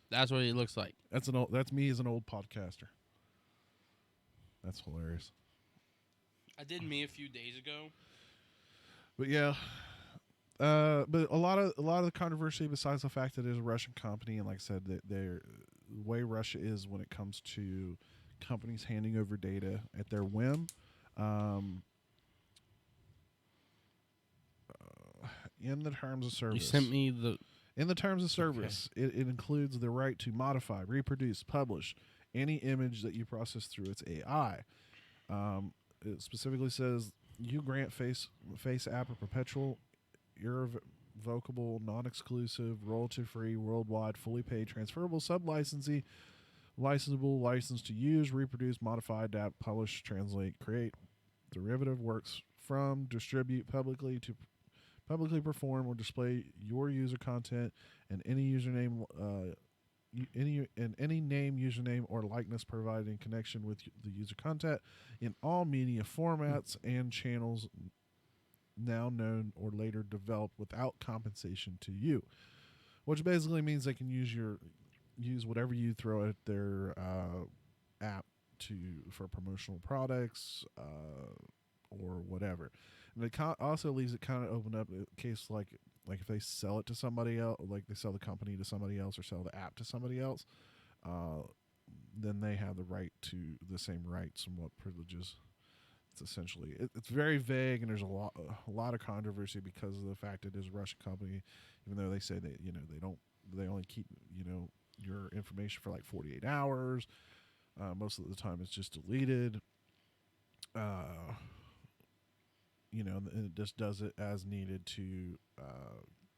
That's what it looks like. That's me as an old podcaster. That's hilarious. I did me a few days ago. But yeah, but a lot of the controversy, besides the fact that it is a Russian company, and like I said, that the way Russia is when it comes to companies handing over data at their whim. In the terms of service, You sent me the. in the terms of service, it includes the right to modify, reproduce, publish any image that you process through its AI. It specifically says you grant Face app a perpetual, irrevocable, non-exclusive, royalty-free, worldwide, fully paid, transferable, sub-licensee, licensable license to use, reproduce, modify, adapt, publish, translate, create derivative works from, distribute publicly perform or display your user content and any username, any name, username, or likeness provided in connection with the user content in all media formats and channels now known or later developed without compensation to you, which basically means they can use whatever you throw at their app for promotional products or whatever. And it also leaves it kind of open up in case like if they sell it to somebody else, like they sell the company to somebody else or sell the app to somebody else, then they have the same rights and what privileges. It's essentially it's very vague, and there's a lot of controversy because of the fact it is a Russian company, even though they say they only keep your information for like 48 hours. Most of the time it's just deleted. And it just does it as needed to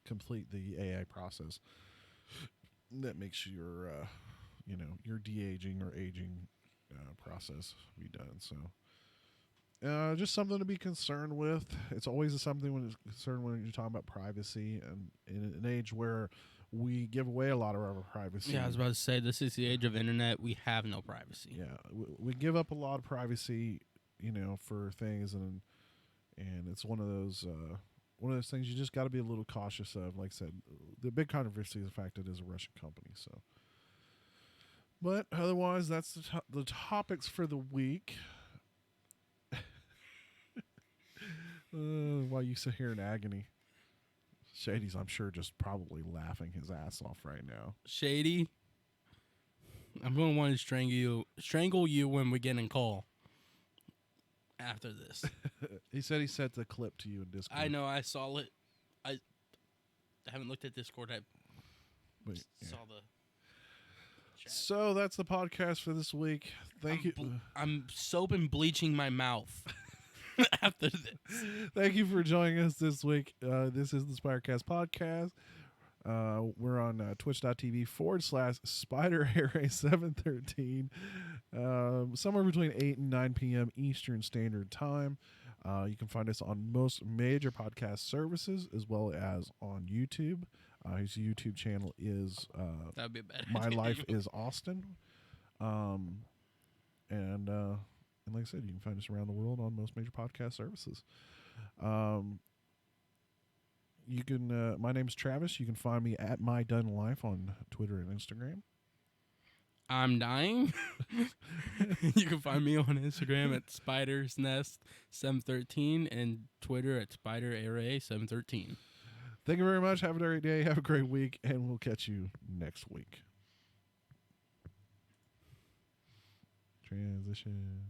complete the AI process that makes your de-aging or aging process be done. So just something to be concerned with. It's always something when it's concerned when you're talking about privacy, and in an age where we give away a lot of our privacy. Yeah, I was about to say, this is the age of internet. We have no privacy. Yeah, we give up a lot of privacy, for things, and it's one of those things you just got to be a little cautious of. Like I said, the big controversy is the fact that it is a Russian company. So, but otherwise, that's the topics for the week. While you sit here in agony, Shady's, I'm sure, just probably laughing his ass off right now. Shady, I'm going to want to strangle you when we get in call after this. He said he sent the clip to you in Discord. I know. I saw it. I haven't looked at Discord. I But, yeah. saw the chat. So that's the podcast for this week. Thank you. I'm soap and bleaching my mouth after this. Thank you for joining us this week. This is the Spidercast Podcast. We're on twitch.tv/SpiderArray713, somewhere between 8 and 9 p.m. Eastern Standard Time. You can find us on most major podcast services as well as on YouTube. His YouTube channel is That would be a bad My idea. Life is Austin. And like I said, you can find us around the world on most major podcast services. You can. My name's Travis. You can find me at My Done Life on Twitter and Instagram. I'm dying. You can find me on Instagram at SpidersNest713 and Twitter at SpiderArray713. Thank you very much. Have a great day. Have a great week, and we'll catch you next week. Transition.